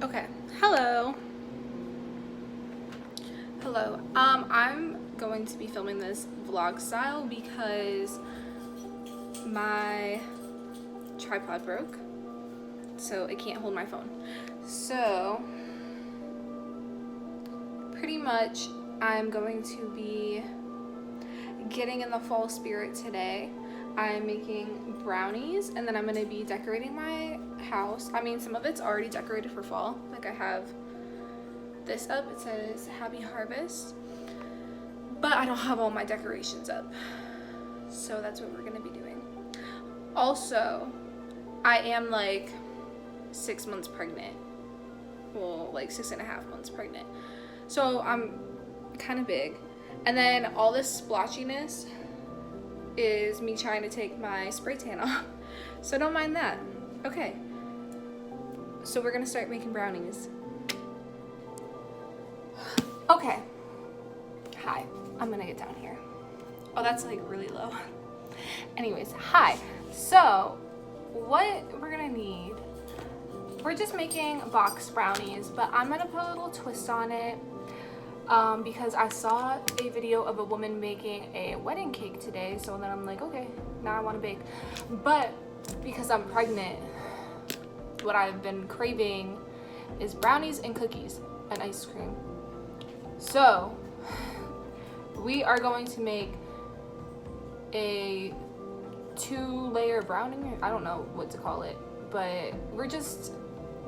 Okay. Hello. Hello. I'm going to be filming this vlog style because my tripod broke, so it can't hold my phone. So, pretty much, I'm going to be getting in the fall spirit today. I'm making brownies, and then I'm going to be decorating my house. I mean, some of it's already decorated for fall. Like, I have this up. It says Happy Harvest. But I don't have all my decorations up. So that's what we're going to be doing. Also, I am like 6 months pregnant. Well, like 6.5 months pregnant. So I'm kind of big. And then all this splotchiness is me trying to take my spray tan off. So don't mind that. Okay. So we're gonna start making brownies. Okay. Hi. I'm gonna get down here. Oh, that's like really low. Anyways, hi. So what we're gonna need, we're just making box brownies, but I'm gonna put a little twist on it. Because I saw a video of a woman making a wedding cake today, so then I'm like, okay, now I want to bake. But because I'm pregnant, what I've been craving is brownies and cookies and ice cream. So we are going to make a 2-layer brownie. I don't know what to call it, but we're just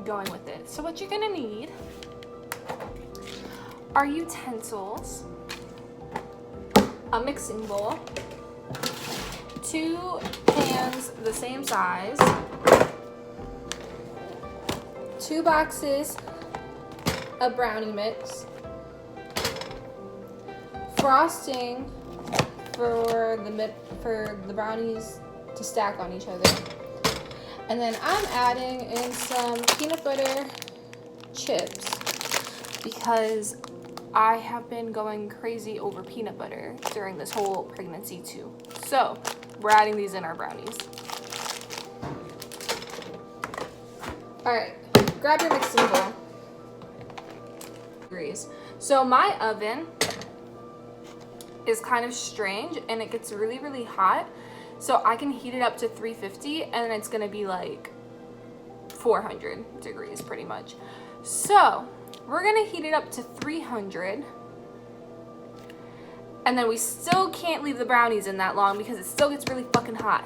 going with it. So what you're gonna need are utensils, a mixing bowl, 2 pans the same size, 2 boxes of brownie mix, frosting for the brownies to stack on each other, and then I'm adding in some peanut butter chips because I have been going crazy over peanut butter during this whole pregnancy too. So we're adding these in our brownies. All right, grab your mixing bowl. So my oven is kind of strange and it gets really, really hot. So I can heat it up to 350 and it's gonna be like 400 degrees pretty much. So we're gonna heat it up to 300, and then we still can't leave the brownies in that long because it still gets really fucking hot.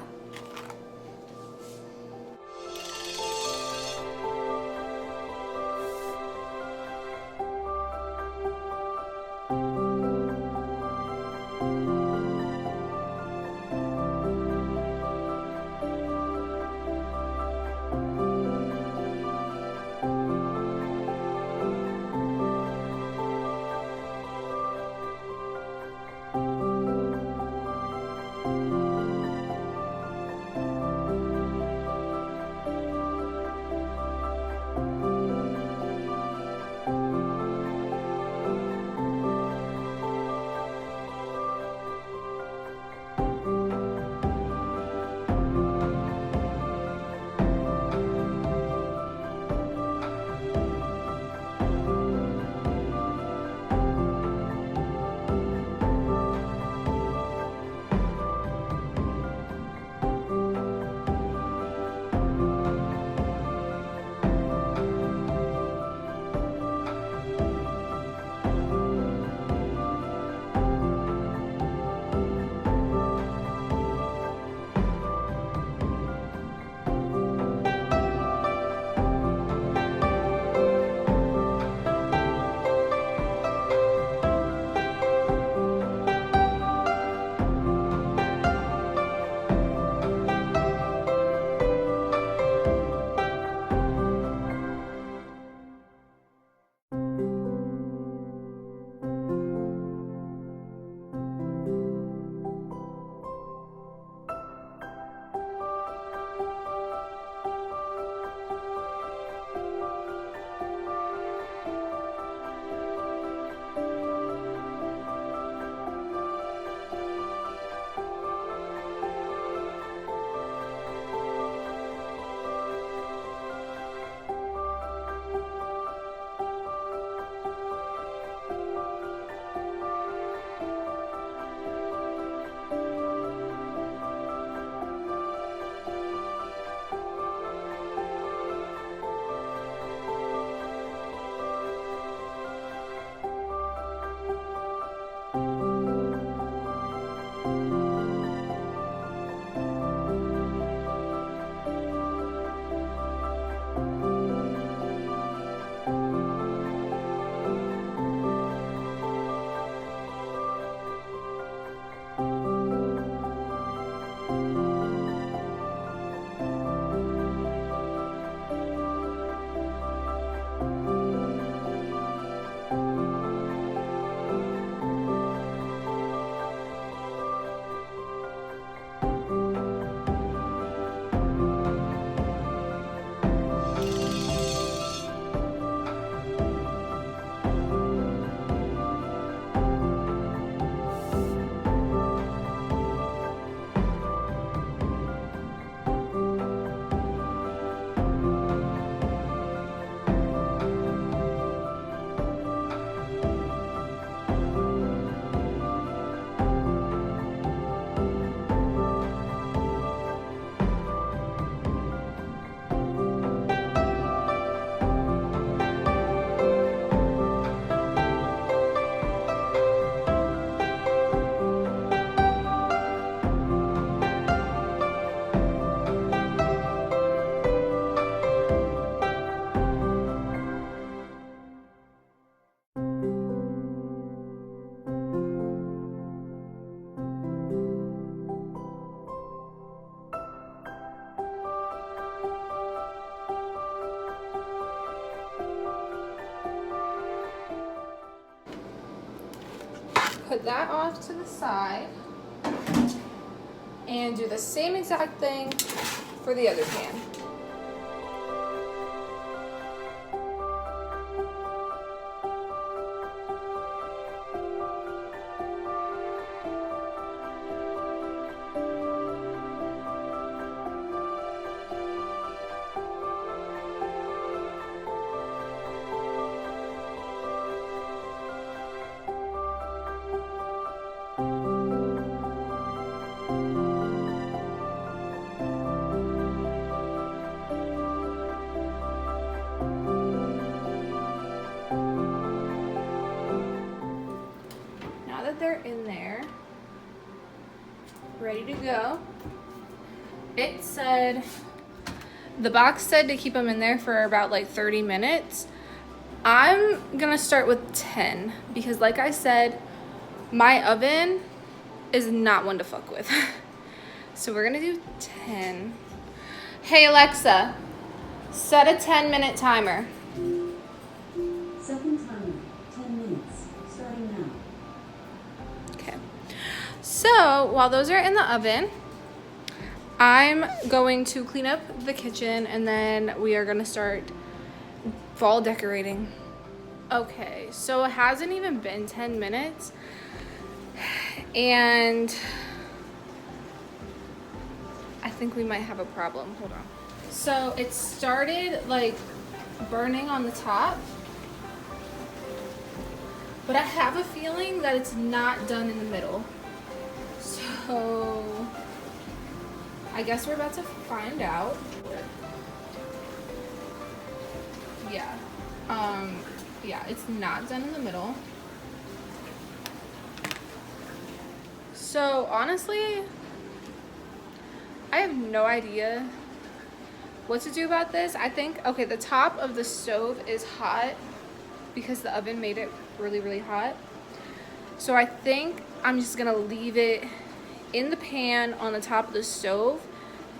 put that off to the side and do the same exact thing for the other pan. They're in there, ready to go. It said, the box said to keep them in there for about like 30 minutes. I'm gonna start with 10 because like I said, my oven is not one to fuck with. So we're gonna do 10. Hey Alexa, set a 10-minute timer. Second timer, 10 minutes, starting now. So while those are in the oven, I'm going to clean up the kitchen and then we are gonna start fall decorating. Okay, so it hasn't even been 10 minutes and I think we might have a problem. Hold on. So it started like burning on the top, but I have a feeling that it's not done in the middle. So I guess we're about to find out. Yeah. Yeah, it's not done in the middle. So honestly, I have no idea what to do about this. I think, okay, the top of the stove is hot because the oven made it really, really hot. So I think I'm just gonna leave it in the pan on the top of the stove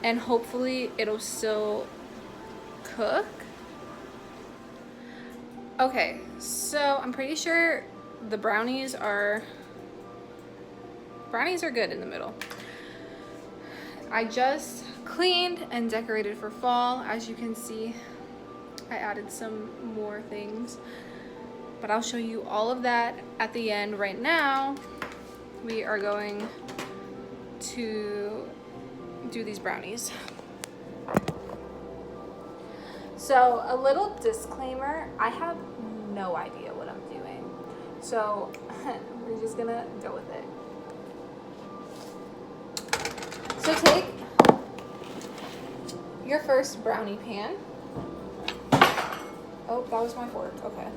and hopefully it'll still cook. Okay, so I'm pretty sure the brownies are good in the middle. I just cleaned and decorated for fall. As you can see, I added some more things, but I'll show you all of that at the end. Right now, we are going to do these brownies. So a little disclaimer, I have no idea what I'm doing. So we're just gonna go with it. So take your first brownie pan. Oh, that was my fork, okay.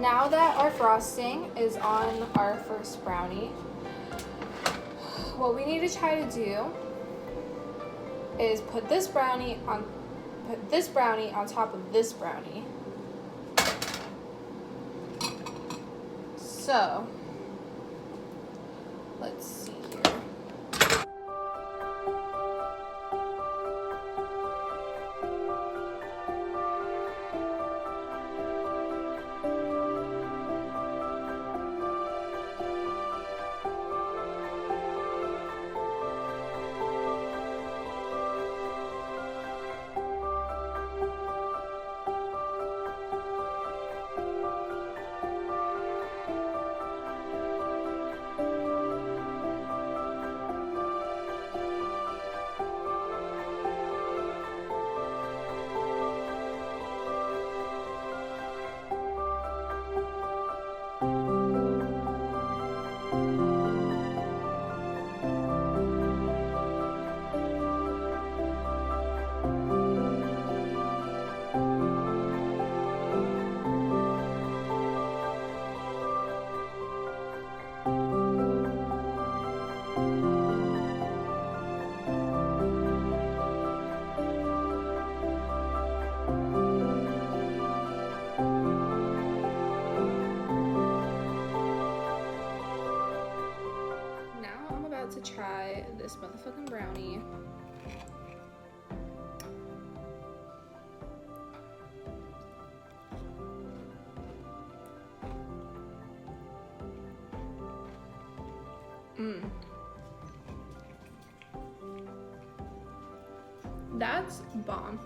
Now that our frosting is on our first brownie, what we need to try to do is put this brownie on top of this brownie. So, let's see here. this motherfucking brownie. That's bomb.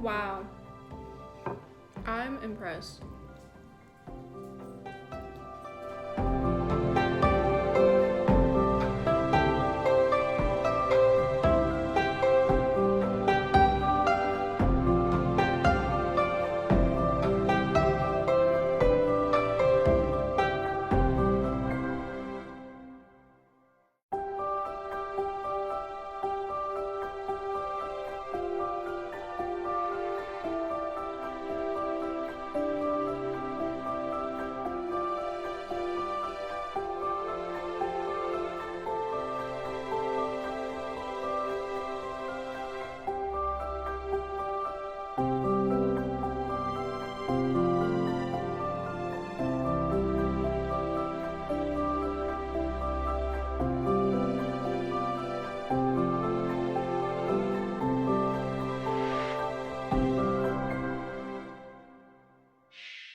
Wow. I'm impressed.